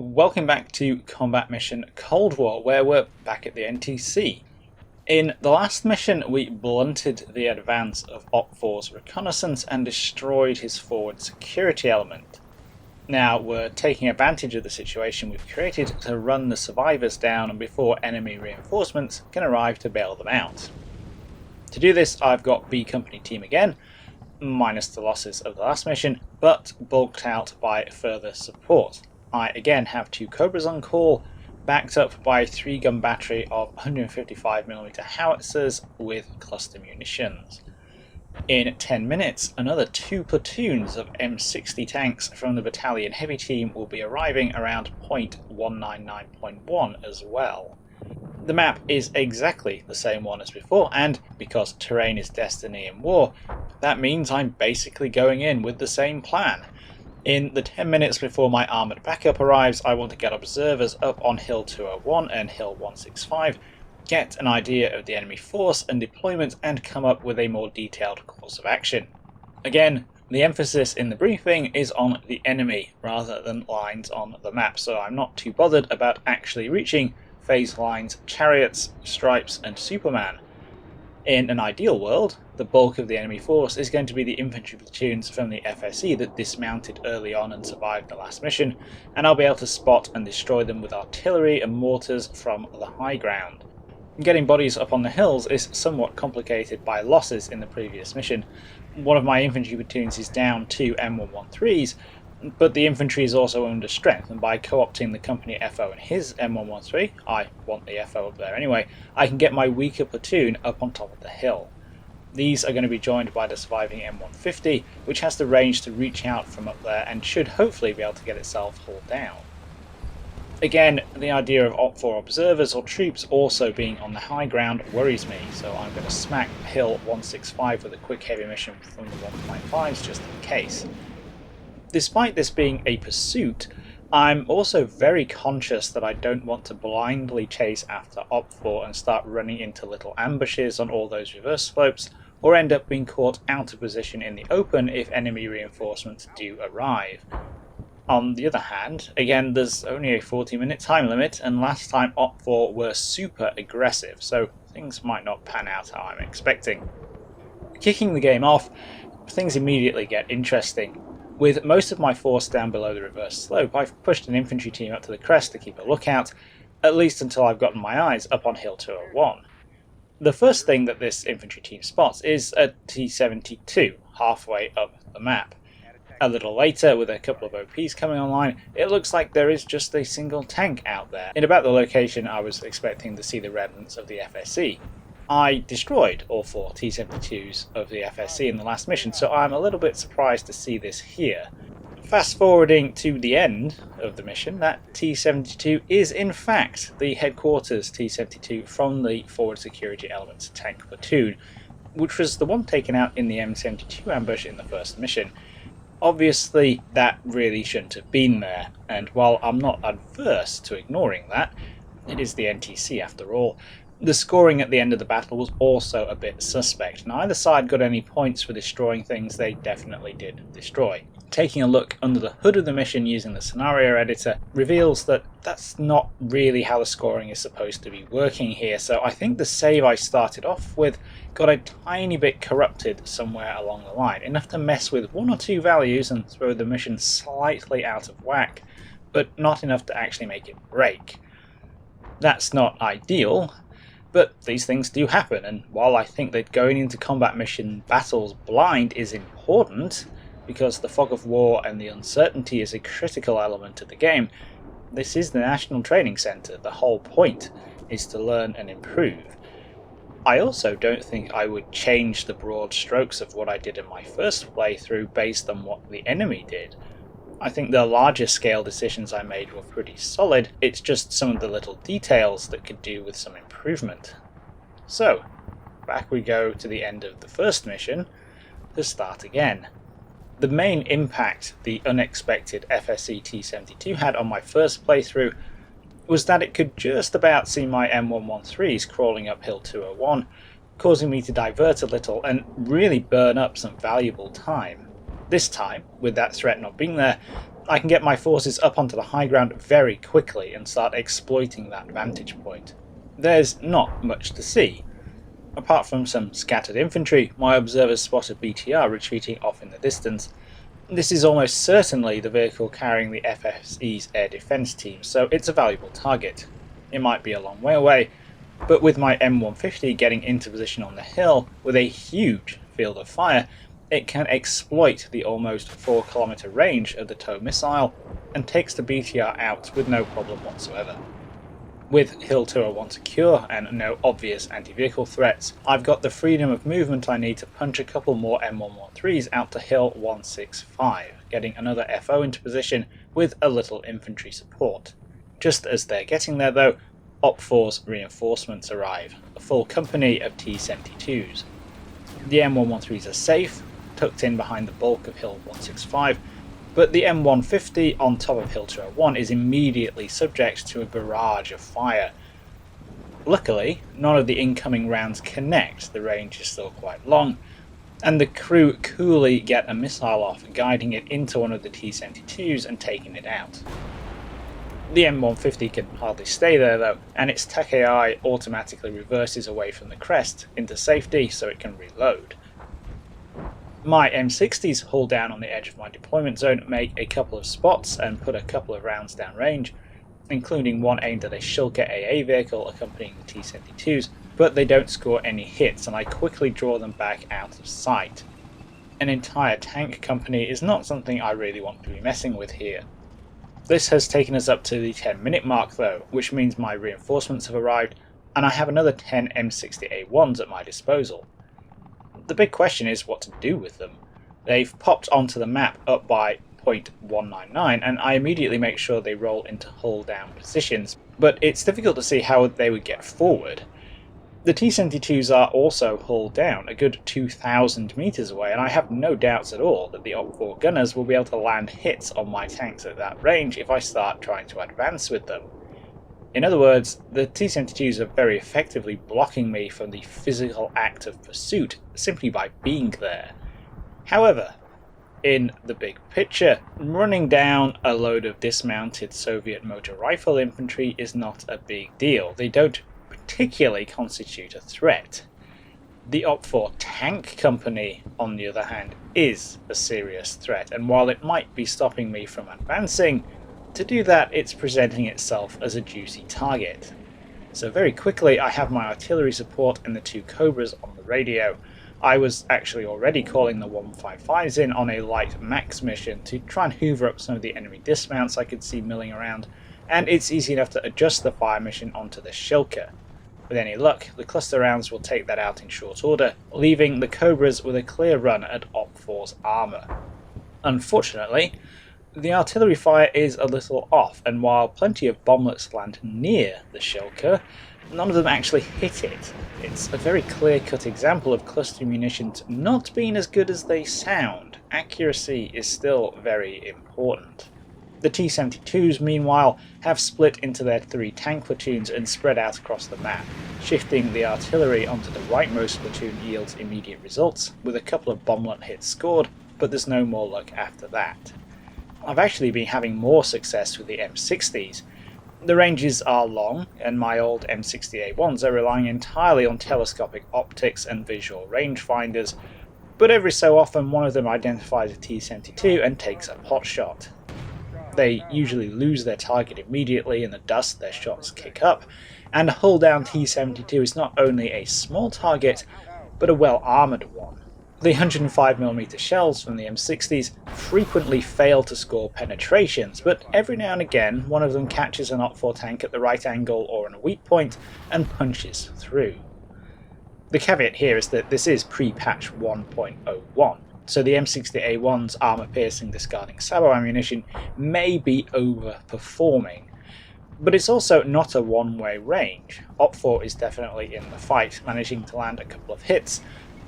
Welcome back to Combat Mission Cold War, where we're back at the NTC. In the last mission, we blunted the advance of OPFOR's reconnaissance and destroyed his forward security element. Now we're taking advantage of the situation we've created to run the survivors down before enemy reinforcements can arrive to bail them out. To do this, I've got B Company team again, minus the losses of the last mission, but bulked out by further support. I again have 2 Cobras on call, backed up by a 3-gun battery of 155mm howitzers with cluster munitions. In 10 minutes, another 2 platoons of M60 tanks from the battalion heavy team will be arriving around point 199.1 as well. The map is exactly the same one as before, and because terrain is destiny in war, that means I'm basically going in with the same plan. In the 10 minutes before my armoured backup arrives, I want to get observers up on Hill 201 and Hill 165, get an idea of the enemy force and deployment, and come up with a more detailed course of action. Again, the emphasis in the briefing is on the enemy rather than lines on the map, so I'm not too bothered about actually reaching phase lines, chariots, stripes and Superman. In an ideal world, the bulk of the enemy force is going to be the infantry platoons from the FSE that dismounted early on and survived the last mission, and I'll be able to spot and destroy them with artillery and mortars from the high ground. Getting bodies up on the hills is somewhat complicated by losses in the previous mission. One of my infantry platoons is down 2 M113s, but the infantry is also under strength, and by co-opting the company FO and his M113, I want the FO up there anyway, I can get my weaker platoon up on top of the hill. These are going to be joined by the surviving M150, which has the range to reach out from up there and should hopefully be able to get itself hauled down. Again, the idea of OPFOR observers or troops also being on the high ground worries me, so I'm going to smack Hill 165 with a quick heavy mission from the 1.5s just in case. Despite this being a pursuit, I'm also very conscious that I don't want to blindly chase after OPFOR and start running into little ambushes on all those reverse slopes, or end up being caught out of position in the open if enemy reinforcements do arrive. On the other hand, again, there's only a 40-minute time limit, and last time OPFOR were super aggressive, so things might not pan out how I'm expecting. Kicking the game off, things immediately get interesting. With most of my force down below the reverse slope, I've pushed an infantry team up to the crest to keep a lookout, at least until I've gotten my eyes up on Hill 201. The first thing that this infantry team spots is a T-72 halfway up the map. A little later, with a couple of OPs coming online, it looks like there is just a single tank out there, in about the location I was expecting to see the remnants of the FSE. I destroyed all 4 T-72s of the FSE in the last mission, so I'm a little bit surprised to see this here. Fast forwarding to the end of the mission, that T-72 is in fact the headquarters T-72 from the forward security elements tank platoon, which was the one taken out in the M72 ambush in the first mission. Obviously that really shouldn't have been there, and while I'm not adverse to ignoring that, it is the NTC after all. The scoring at the end of the battle was also a bit suspect. Neither side got any points for destroying things they definitely did destroy. Taking a look under the hood of the mission using the scenario editor reveals that that's not really how the scoring is supposed to be working here, so I think the save I started off with got a tiny bit corrupted somewhere along the line, enough to mess with 1 or 2 values and throw the mission slightly out of whack, but not enough to actually make it break. That's not ideal, but these things do happen, and while I think that going into combat mission battles blind is important, because the fog of war and the uncertainty is a critical element of the game, this is the National Training Centre. The whole point is to learn and improve. I also don't think I would change the broad strokes of what I did in my first playthrough based on what the enemy did. I think the larger scale decisions I made were pretty solid, it's just some of the little details that could do with some improvement. So, back we go to the end of the first mission to start again. The main impact the unexpected FSE T-72 had on my first playthrough was that it could just about see my M113s crawling up Hill 201, causing me to divert a little and really burn up some valuable time. This time, with that threat not being there, I can get my forces up onto the high ground very quickly and start exploiting that vantage point. There's not much to see. Apart from some scattered infantry, my observers spot a BTR retreating off in the distance. This is almost certainly the vehicle carrying the FSE's air defence team, so it's a valuable target. It might be a long way away, but with my M150 getting into position on the hill with a huge field of fire, it can exploit the almost 4 kilometre range of the TOW missile and takes the BTR out with no problem whatsoever. With Hill 201 secure and no obvious anti-vehicle threats, I've got the freedom of movement I need to punch a couple more M113s out to Hill 165, getting another FO into position with a little infantry support. Just as they're getting there though, OPFOR's reinforcements arrive, a full company of T-72s. The M113s are safe, tucked in behind the bulk of Hill 165, but the M150 on top of Hill 201 is immediately subject to a barrage of fire. Luckily, none of the incoming rounds connect, the range is still quite long, and the crew coolly get a missile off, guiding it into one of the T-72s and taking it out. The M150 can hardly stay there though, and its tech AI automatically reverses away from the crest into safety so it can reload. My M60s haul down on the edge of my deployment zone, make a couple of spots and put a couple of rounds down range, including one aimed at a Shilka AA vehicle accompanying the T-72s, but they don't score any hits and I quickly draw them back out of sight. An entire tank company is not something I really want to be messing with here. This has taken us up to the 10-minute mark though, which means my reinforcements have arrived and I have another 10 M60A1s at my disposal. The big question is what to do with them. They've popped onto the map up by 0.199 and I immediately make sure they roll into hull down positions, but it's difficult to see how they would get forward. The T-72s are also hull down, a good 2,000 metres away, and I have no doubts at all that the OPFOR gunners will be able to land hits on my tanks at that range if I start trying to advance with them. In other words, the T-72s are very effectively blocking me from the physical act of pursuit simply by being there. However, in the big picture, running down a load of dismounted Soviet motor rifle infantry is not a big deal. They don't particularly constitute a threat. The OPFOR tank company, on the other hand, is a serious threat, and while it might be stopping me from advancing, to do that it's presenting itself as a juicy target. So very quickly I have my artillery support and the 2 Cobras on the radio. I was actually already calling the 155s in on a light max mission to try and hoover up some of the enemy dismounts I could see milling around, and it's easy enough to adjust the fire mission onto the Shilka. With any luck, the cluster rounds will take that out in short order, leaving the Cobras with a clear run at OPFOR's armour. Unfortunately, the artillery fire is a little off, and while plenty of bomblets land near the Shilka, none of them actually hit it. It's a very clear-cut example of cluster munitions not being as good as they sound. Accuracy is still very important. The T-72s, meanwhile, have split into their 3 tank platoons and spread out across the map. Shifting the artillery onto the rightmost platoon yields immediate results, with a couple of bomblet hits scored, but there's no more luck after that. I've actually been having more success with the M60s. The ranges are long, and my old M60A1s are relying entirely on telescopic optics and visual rangefinders, but every so often one of them identifies a T-72 and takes a potshot. They usually lose their target immediately, in the dust their shots kick up, and a hull-down T-72 is not only a small target, but a well-armoured one. The 105mm shells from the M60s frequently fail to score penetrations, but every now and again one of them catches an OPFOR tank at the right angle or on a weak point and punches through. The caveat here is that this is pre-patch 1.01, so the M60A1's armour-piercing discarding sabo ammunition may be overperforming. But it's also not a one-way range. OPFOR is definitely in the fight, managing to land a couple of hits,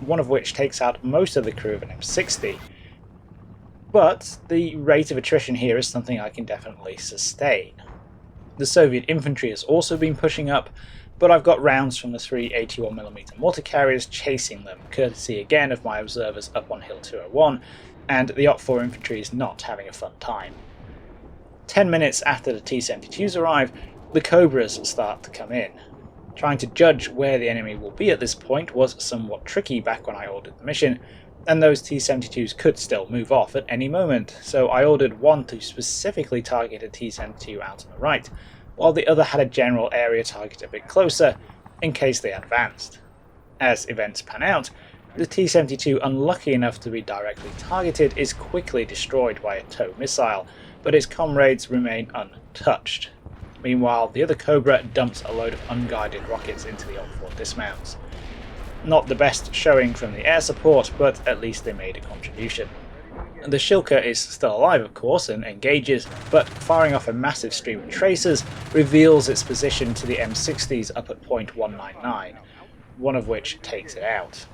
one of which takes out most of the crew of an M60. But the rate of attrition here is something I can definitely sustain. The Soviet infantry has also been pushing up, but I've got rounds from the 3 81mm mortar carriers chasing them, courtesy again of my observers up on Hill 201, and the OPFOR infantry is not having a fun time. 10 minutes after the T-72s arrive, the Cobras start to come in. Trying to judge where the enemy will be at this point was somewhat tricky back when I ordered the mission, and those T-72s could still move off at any moment, so I ordered one to specifically target a T-72 out on the right, while the other had a general area target a bit closer, in case they advanced. As events pan out, the T-72 unlucky enough to be directly targeted is quickly destroyed by a tow missile, but its comrades remain untouched. Meanwhile, the other Cobra dumps a load of unguided rockets into the OPFOR dismounts. Not the best showing from the air support, but at least they made a contribution. The Shilka is still alive of course and engages, but firing off a massive stream of tracers reveals its position to the M60s up at point 199, one of which takes it out.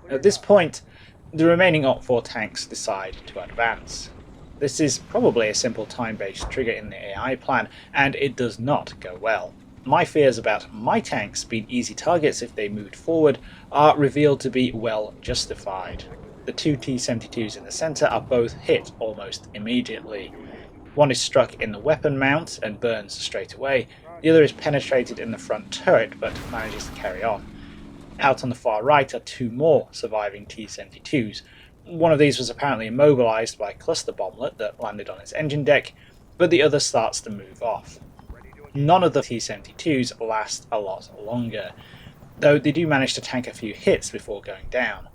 At this point, the remaining OPFOR tanks decide to advance. This is probably a simple time-based trigger in the AI plan, and it does not go well. My fears about my tanks being easy targets if they moved forward are revealed to be well justified. The two T-72s in the centre are both hit almost immediately. One is struck in the weapon mount and burns straight away, the other is penetrated in the front turret but manages to carry on. Out on the far right are two more surviving T-72s. One of these was apparently immobilised by a cluster bomblet that landed on its engine deck, but the other starts to move off. None of the T-72s last a lot longer, though they do manage to tank a few hits before going down.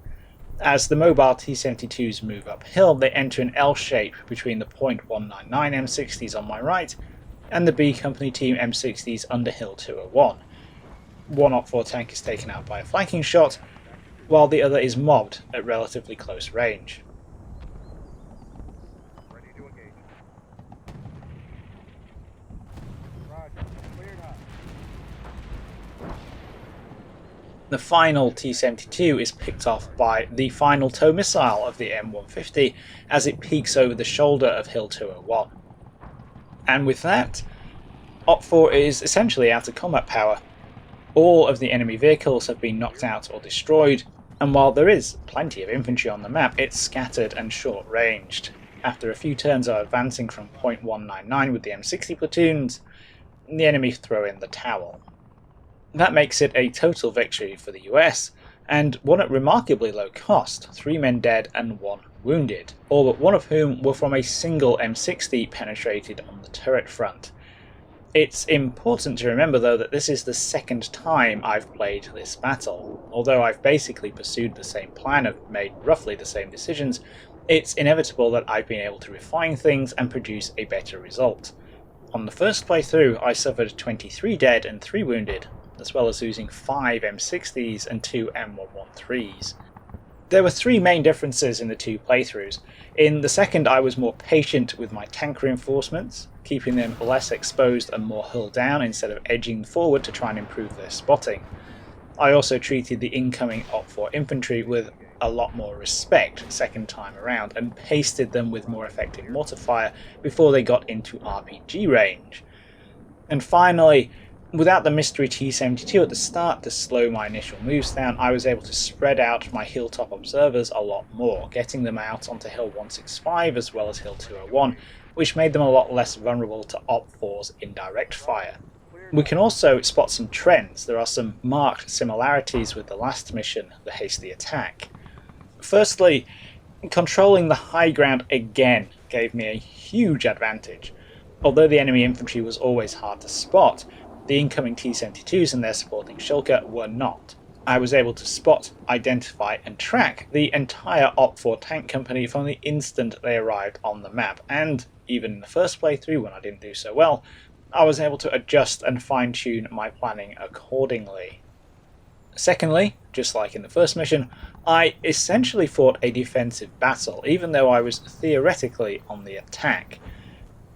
As the mobile T-72s move uphill, they enter an L shape between the .199 M60s on my right and the B Company Team M60s under Hill 201. One OPFOR tank is taken out by a flanking shot, while the other is mobbed at relatively close range. The final T-72 is picked off by the final tow missile of the M150 as it peeks over the shoulder of Hill 201. And with that, OPFOR is essentially out of combat power. All of the enemy vehicles have been knocked out or destroyed, and while there is plenty of infantry on the map, it's scattered and short-ranged. After a few turns of advancing from point 199 with the M60 platoons, the enemy throw in the towel. That makes it a total victory for the US, and one at remarkably low cost, 3 men dead and 1 wounded, all but one of whom were from a single M60 penetrated on the turret front. It's important to remember though that this is the second time I've played this battle. Although I've basically pursued the same plan and made roughly the same decisions, it's inevitable that I've been able to refine things and produce a better result. On the first playthrough I suffered 23 dead and 3 wounded, as well as losing 5 M60s and 2 M113s. There were 3 main differences in the 2 playthroughs. In the second I was more patient with my tank reinforcements, keeping them less exposed and more hull down instead of edging forward to try and improve their spotting. I also treated the incoming OPFOR infantry with a lot more respect second time around and pasted them with more effective mortar fire before they got into RPG range. And finally, without the mystery T-72 at the start to slow my initial moves down, I was able to spread out my hilltop observers a lot more, getting them out onto Hill 165 as well as Hill 201, which made them a lot less vulnerable to OPFOR's indirect fire. We can also spot some trends. There are some marked similarities with the last mission, the hasty attack. Firstly, controlling the high ground again gave me a huge advantage. Although the enemy infantry was always hard to spot, the incoming T-72s and their supporting Shilka were not. I was able to spot, identify and track the entire OPFOR tank company from the instant they arrived on the map, and even in the first playthrough when I didn't do so well, I was able to adjust and fine-tune my planning accordingly. Secondly, just like in the first mission, I essentially fought a defensive battle, even though I was theoretically on the attack.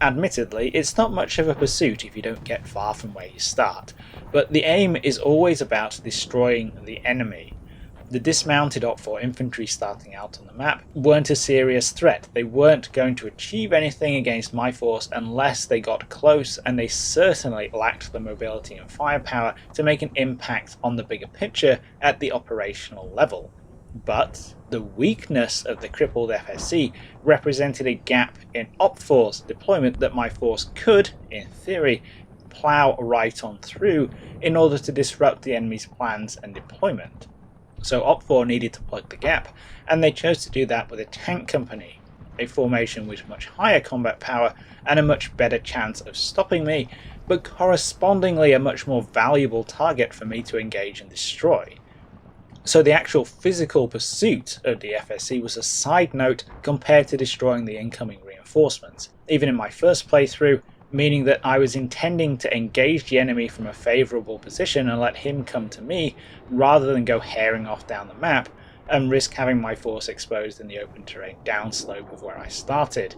Admittedly, it's not much of a pursuit if you don't get far from where you start, but the aim is always about destroying the enemy. The dismounted OPFOR infantry starting out on the map weren't a serious threat. They weren't going to achieve anything against my force unless they got close, and they certainly lacked the mobility and firepower to make an impact on the bigger picture at the operational level. But the weakness of the crippled FSE represented a gap in OPFOR's deployment that my force could, in theory, plough right on through in order to disrupt the enemy's plans and deployment. So OPFOR needed to plug the gap, and they chose to do that with a tank company, a formation with much higher combat power and a much better chance of stopping me, but correspondingly a much more valuable target for me to engage and destroy. So the actual physical pursuit of the FSE was a side note compared to destroying the incoming reinforcements, even in my first playthrough, meaning that I was intending to engage the enemy from a favourable position and let him come to me, rather than go herring off down the map and risk having my force exposed in the open terrain downslope of where I started.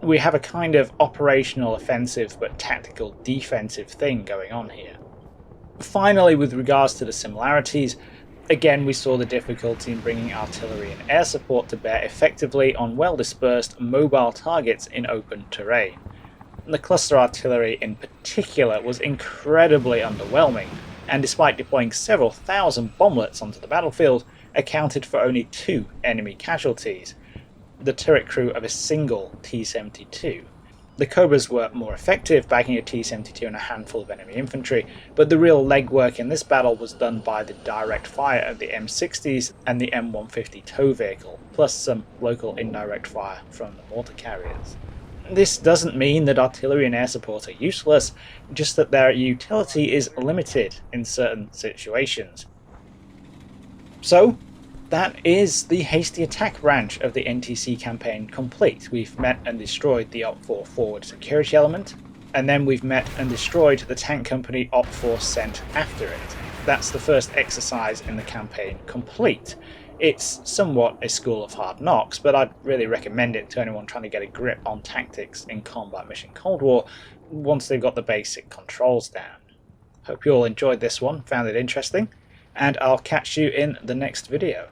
We have a kind of operational offensive but tactical defensive thing going on here. Finally, with regards to the similarities, again we saw the difficulty in bringing artillery and air support to bear effectively on well dispersed mobile targets in open terrain. The cluster artillery in particular was incredibly underwhelming, and despite deploying several thousand bomblets onto the battlefield, accounted for only 2 enemy casualties, the turret crew of a single T-72. The Cobras were more effective, bagging a T-72 and a handful of enemy infantry, but the real legwork in this battle was done by the direct fire of the M60s and the M150 tow vehicle, plus some local indirect fire from the mortar carriers. This doesn't mean that artillery and air support are useless, just that their utility is limited in certain situations. So, that is the hasty attack branch of the NTC campaign complete. We've met and destroyed the OPFOR forward security element, and then we've met and destroyed the tank company OPFOR sent after it. That's the first exercise in the campaign complete. It's somewhat a school of hard knocks, but I'd really recommend it to anyone trying to get a grip on tactics in combat mission Cold War once they've got the basic controls down. Hope you all enjoyed this one, found it interesting, and I'll catch you in the next video.